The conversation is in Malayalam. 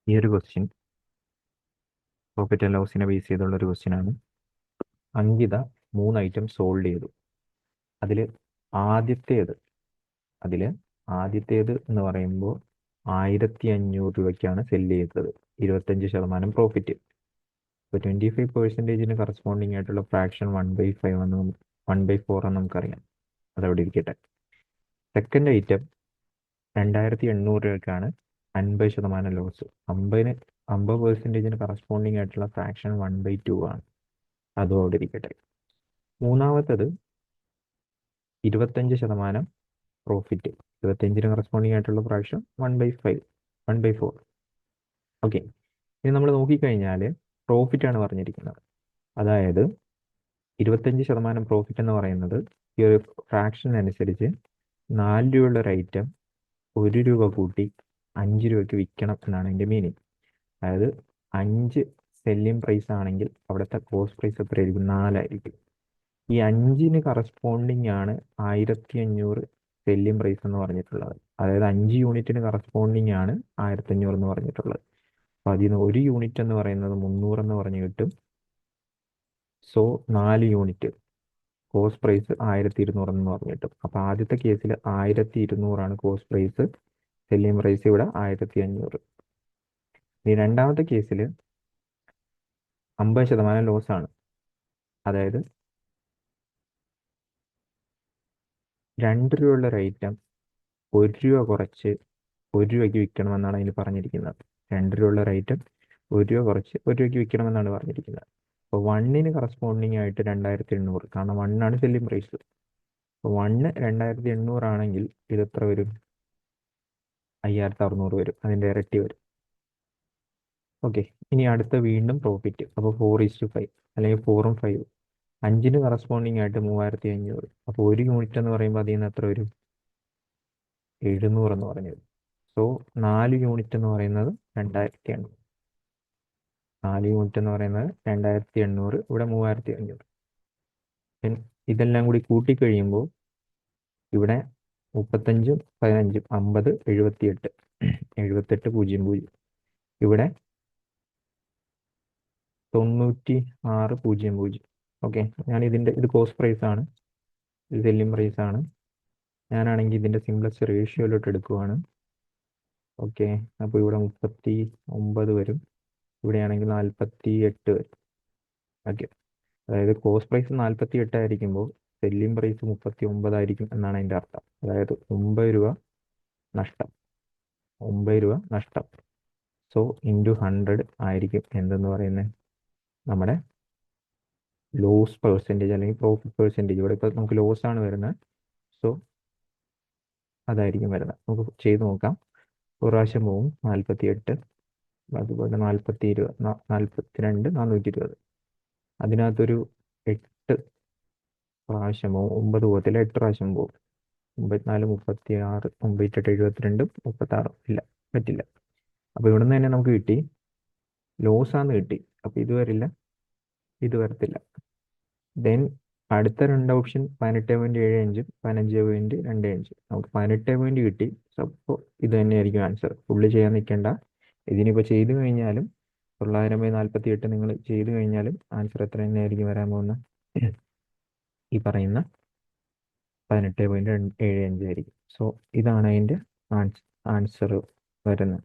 ഈ ഒരു ക്വസ്റ്റ്യൻ പ്രോഫിറ്റ് ആൻഡ് ലോസിനെ ബേസ് ചെയ്തുള്ള ഒരു ക്വസ്റ്റ്യൻ ആണ്. അങ്കിത 3 ഐറ്റം സോൾവ് ചെയ്തു. അതിൽ ആദ്യത്തേത് അതിൽ ആദ്യത്തേത് എന്ന് പറയുമ്പോൾ 1500 രൂപയ്ക്കാണ് സെല്ല് ചെയ്തത്. 25% പ്രോഫിറ്റ്. ഇപ്പോൾ 25% കറസ്പോണ്ടിങ് ആയിട്ടുള്ള ഫ്രാക്ഷൻ 1/5 എന്ന് 1/4 എന്ന് നമുക്കറിയാം. അതവിടെ ഇരിക്കട്ടെ. സെക്കൻഡ് ഐറ്റം 2800 രൂപയ്ക്കാണ് 50% ലോസ്. 50% കറസ്പോണ്ടിങ് ആയിട്ടുള്ള ഫ്രാക്ഷൻ 1/2 ആണ്. അതും അവിടെ ഇരിക്കട്ടെ. മൂന്നാമത്തത് 25% പ്രോഫിറ്റ്. 25 കറസ്പോണ്ടിങ് ആയിട്ടുള്ള ഫ്രാക്ഷൻ 1/5 1/4. ഓക്കെ, ഇനി നമ്മൾ നോക്കിക്കഴിഞ്ഞാൽ പ്രോഫിറ്റ് ആണ് പറഞ്ഞിരിക്കുന്നത്. അതായത് 25% പ്രോഫിറ്റ് എന്ന് പറയുന്നത് ഈ ഒരു ഫ്രാക്ഷൻ അനുസരിച്ച് 4 രൂപയുള്ള ഒരു ഐറ്റം 1 രൂപ കൂട്ടി 5 രൂപയ്ക്ക് വിൽക്കണം എന്നാണ് എൻ്റെ മീനിങ്. അതായത് 5 സെല്ലിംഗ് പ്രൈസ് ആണെങ്കിൽ അവിടുത്തെ കോസ്റ്റ് പ്രൈസ് എത്രയായിരിക്കും? 4 ആയിരിക്കും. ഈ 5 കറസ്പോണ്ടിങ് ആണ് 1500 സെല്ലിംഗ് പ്രൈസ് എന്ന് പറഞ്ഞിട്ടുള്ളത്. അതായത് 5 യൂണിറ്റിന് കറസ്പോണ്ടിങ് ആണ് 1500 എന്ന് പറഞ്ഞിട്ടുള്ളത്. അപ്പൊ അതിന് 1 യൂണിറ്റ് എന്ന് പറയുന്നത് 300 എന്ന് പറഞ്ഞു കിട്ടും. സോ 4 യൂണിറ്റ് കോസ്റ്റ് പ്രൈസ് 1200 എന്ന് പറഞ്ഞു കിട്ടും. അപ്പൊ ആദ്യത്തെ കേസിൽ 1200 കോസ്റ്റ് പ്രൈസ്, സെല്ലിംഗ് പ്രൈസ് ഇവിടെ 1500. ഈ രണ്ടാമത്തെ കേസിൽ 50% ലോസ് ആണ്. അതായത് 2 രൂപയുള്ള ഒരു ഐറ്റം 1 രൂപ കുറച്ച് 1 രൂപയ്ക്ക് വിൽക്കണമെന്നാണ് അതിന് പറഞ്ഞിരിക്കുന്നത്. 2 രൂപയുള്ള ഒരു ഐറ്റം 1 രൂപ കുറച്ച് 1 രൂപയ്ക്ക് വിൽക്കണമെന്നാണ് പറഞ്ഞിരിക്കുന്നത്. അപ്പോൾ 1 കറസ്പോണ്ടിങ് ആയിട്ട് 2800, കാരണം 1 ആണ് സെല്ലിംഗ് പ്രൈസ്. അപ്പോൾ 1 2800 ആണെങ്കിൽ ഇത് എത്ര വരും? 5600 വരും. അതിൻ്റെ ഇരട്ടി വരും. ഓക്കെ, ഇനി അടുത്ത വീണ്ടും പ്രോഫിറ്റ്. അപ്പോൾ 4:5 അല്ലെങ്കിൽ 4 ഉം 5. 5 കറസ്പോണ്ടിങ് ആയിട്ട് 3500. അപ്പോൾ 1 യൂണിറ്റ് എന്ന് പറയുമ്പോൾ അതിൽ നിന്ന് എത്ര വരും? 700 എന്ന് പറഞ്ഞത്. സോ 4 യൂണിറ്റ് എന്ന് പറയുന്നത് 2800. 4 യൂണിറ്റ് എന്ന് പറയുന്നത് 2800. ഇവിടെ 3500. ഇതെല്ലാം കൂടി കൂട്ടിക്കഴിയുമ്പോൾ ഇവിടെ 35 15 50 78 78,000. ഇവിടെ 96,000. ഓക്കെ, ഞാൻ ഇത് കോസ്റ്റ് പ്രൈസ് ആണ്, ഇത് സെല്ലിംഗ് പ്രൈസ് ആണ്. ഞാനാണെങ്കിൽ ഇതിന്റെ സിംപ്ലസ്റ്റ് റേഷ്യോയിലോട്ട് എടുക്കുവാണ്. ഓക്കെ, അപ്പോൾ ഇവിടെ 39 വരും. ഇവിടെയാണെങ്കിൽ 48 വരും. ഓക്കെ, അതായത് കോസ്റ്റ് പ്രൈസ് 48 ആയിരിക്കുമ്പോൾ സെല്ലിംഗ് പ്രൈസ് 39 ആയിരിക്കും എന്നാണ് അതിൻ്റെ അർത്ഥം. അതായത് 9 രൂപ നഷ്ടം. 9 രൂപ നഷ്ടം. സോ ഇൻറ്റു 100 ആയിരിക്കും എന്തെന്ന് പറയുന്നത് നമ്മുടെ ലോസ് പെർസെൻറ്റേജ് അല്ലെങ്കിൽ പ്രോഫിറ്റ് പെർസെൻറ്റേജ്. ഇവിടെ ഇപ്പോൾ നമുക്ക് ലോസ് ആണ് വരുന്നത്. സോ അതായിരിക്കും വരുന്നത്. നമുക്ക് ചെയ്ത് നോക്കാം. ഒരു പ്രാവശ്യം പോവും 48, അതുപോലെ 42 420. അതിനകത്തൊരു 8 പ്രാവശ്യം പോവും. 9 പോകത്തില്ല, 8 പ്രാവശ്യം പോവും. 54 36 98 72 36. ഇല്ല, പറ്റില്ല. അപ്പോൾ ഇവിടെ നിന്ന് തന്നെ നമുക്ക് കിട്ടി ലോസ് ആന്ന് കിട്ടി. അപ്പോൾ ഇത് വരില്ല, ഇത് വരത്തില്ല. ദെൻ അടുത്ത 2 ഓപ്ഷൻ 18.75 15.25. നമുക്ക് 18 കിട്ടി. അപ്പോൾ ഇത് തന്നെയായിരിക്കും ആൻസർ. ഫുള്ള് ചെയ്യാൻ നിൽക്കേണ്ട. ഇതിനിപ്പോൾ ചെയ്തു കഴിഞ്ഞാലും 900/48 നിങ്ങൾ ചെയ്തു കഴിഞ്ഞാലും ആൻസർ എത്ര തന്നെയായിരിക്കും വരാൻ പോകുന്നത്? ഈ പറയുന്ന 18.75 ആയിരിക്കും. സോ ഇതാണ് അതിൻ്റെ ആൻസർ വരുന്നത്.